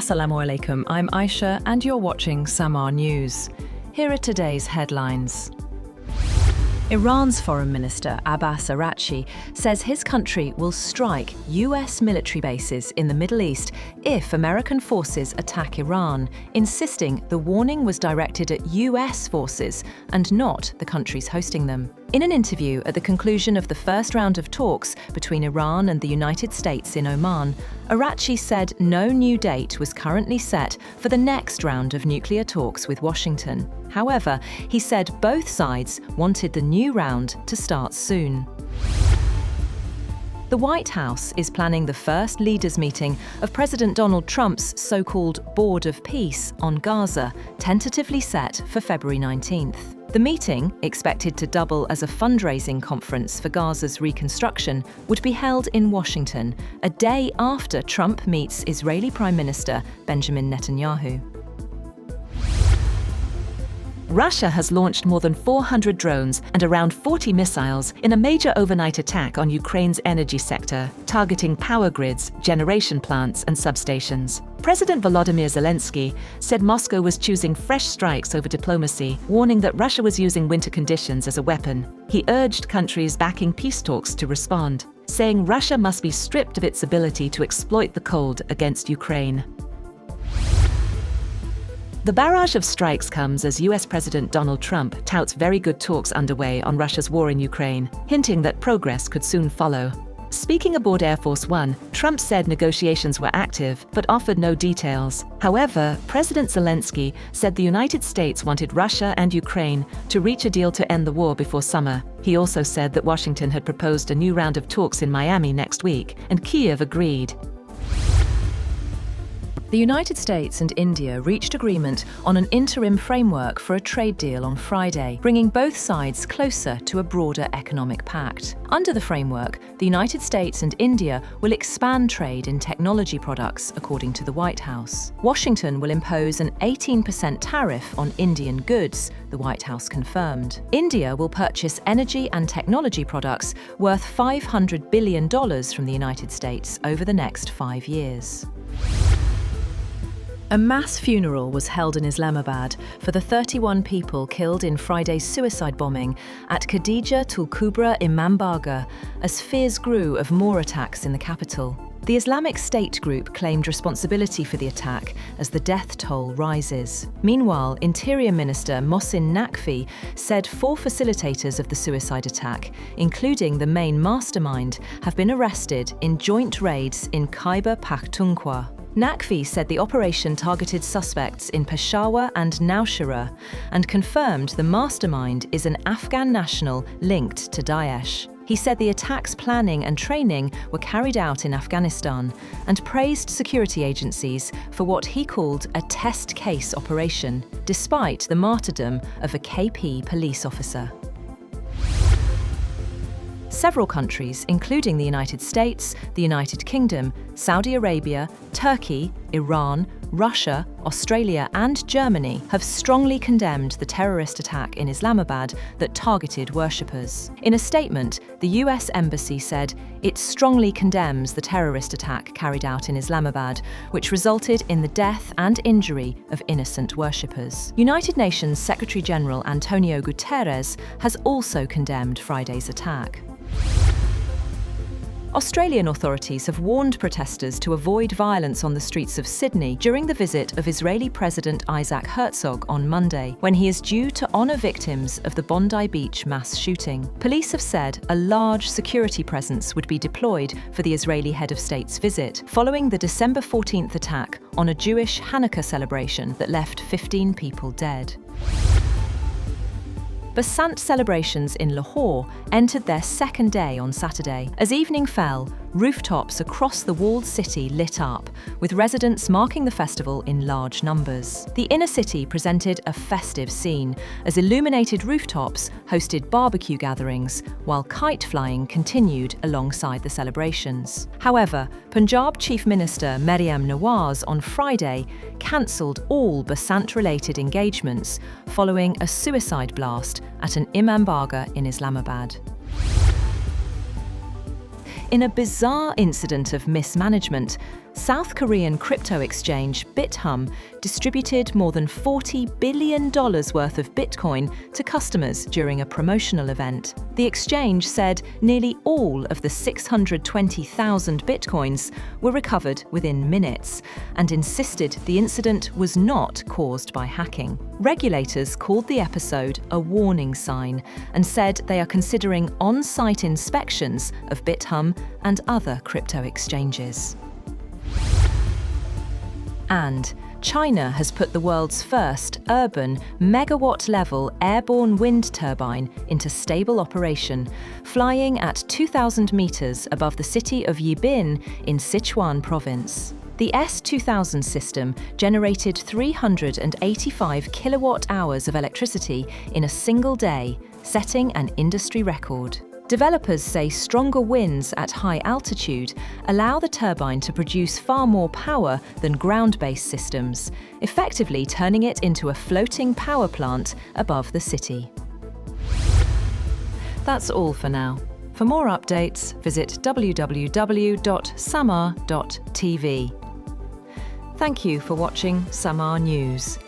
Assalamu alaikum, I'm Aisha and you're watching Samaa News. Here are today's headlines. Iran's Foreign Minister Abbas Araghchi says his country will strike US military bases in the Middle East if American forces attack Iran, insisting the warning was directed at US forces and not the countries hosting them. In an interview at the conclusion of the first round of talks between Iran and the United States in Oman, Araghchi said no new date was currently set for the next round of nuclear talks with Washington. However, he said both sides wanted the new round to start soon. The White House is planning the first leaders' meeting of President Donald Trump's so-called Board of Peace on Gaza, tentatively set for February 19th. The meeting, expected to double as a fundraising conference for Gaza's reconstruction, would be held in Washington, a day after Trump meets Israeli Prime Minister Benjamin Netanyahu. Russia has launched more than 400 drones and around 40 missiles in a major overnight attack on Ukraine's energy sector, targeting power grids, generation plants and substations. President Volodymyr Zelenskyy said Moscow was choosing fresh strikes over diplomacy, warning that Russia was using winter conditions as a weapon. He urged countries backing peace talks to respond, saying Russia must be stripped of its ability to exploit the cold against Ukraine. The barrage of strikes comes as US President Donald Trump touts very good talks underway on Russia's war in Ukraine, hinting that progress could soon follow. Speaking aboard Air Force One, Trump said negotiations were active, but offered no details. However, President Zelensky said the United States wanted Russia and Ukraine to reach a deal to end the war before summer. He also said that Washington had proposed a new round of talks in Miami next week, and Kyiv agreed. The United States and India reached agreement on an interim framework for a trade deal on Friday, bringing both sides closer to a broader economic pact. Under the framework, the United States and India will expand trade in technology products, according to the White House. Washington will impose an 18% tariff on Indian goods, the White House confirmed. India will purchase energy and technology products worth $500 billion from the United States over the next 5 years. A mass funeral was held in Islamabad for the 31 people killed in Friday's suicide bombing at Khadija Tul Kubra Imam Bagha, as fears grew of more attacks in the capital. The Islamic State group claimed responsibility for the attack as the death toll rises. Meanwhile, Interior Minister Mohsin Naqvi said 4 facilitators of the suicide attack, including the main mastermind, have been arrested in joint raids in Khyber Pakhtunkhwa. Naqvi said the operation targeted suspects in Peshawar and Nowshera and confirmed the mastermind is an Afghan national linked to Daesh. He said the attack's planning and training were carried out in Afghanistan and praised security agencies for what he called a test case operation, despite the martyrdom of a KP police officer. Several countries, including the United States, the United Kingdom, Saudi Arabia, Turkey, Iran, Russia, Australia and Germany have strongly condemned the terrorist attack in Islamabad that targeted worshippers. In a statement, the US Embassy said it strongly condemns the terrorist attack carried out in Islamabad, which resulted in the death and injury of innocent worshippers. United Nations Secretary-General Antonio Guterres has also condemned Friday's attack. Australian authorities have warned protesters to avoid violence on the streets of Sydney during the visit of Israeli President Isaac Herzog on Monday, when he is due to honour victims of the Bondi Beach mass shooting. Police have said a large security presence would be deployed for the Israeli head of state's visit, following the December 14th attack on a Jewish Hanukkah celebration that left 15 people dead. Basant celebrations in Lahore entered their second day on Saturday. As evening fell, rooftops across the walled city lit up, with residents marking the festival in large numbers. The inner city presented a festive scene, as illuminated rooftops hosted barbecue gatherings, while kite flying continued alongside the celebrations. However, Punjab Chief Minister Maryam Nawaz on Friday cancelled all Basant-related engagements following a suicide blast at an Imam Bagha in Islamabad. In a bizarre incident of mismanagement, South Korean crypto exchange BitHum distributed more than $40 billion worth of Bitcoin to customers during a promotional event. The exchange said nearly all of the 620,000 Bitcoins were recovered within minutes and insisted the incident was not caused by hacking. Regulators called the episode a warning sign and said they are considering on-site inspections of BitHum and other crypto exchanges. And China has put the world's first urban, megawatt-level airborne wind turbine into stable operation, flying at 2,000 meters above the city of Yibin in Sichuan province. The S2000 system generated 385 kilowatt-hours of electricity in a single day, setting an industry record. Developers say stronger winds at high altitude allow the turbine to produce far more power than ground-based systems, effectively turning it into a floating power plant above the city. That's all for now. For more updates, visit www.samaa.tv. Thank you for watching Samaa News.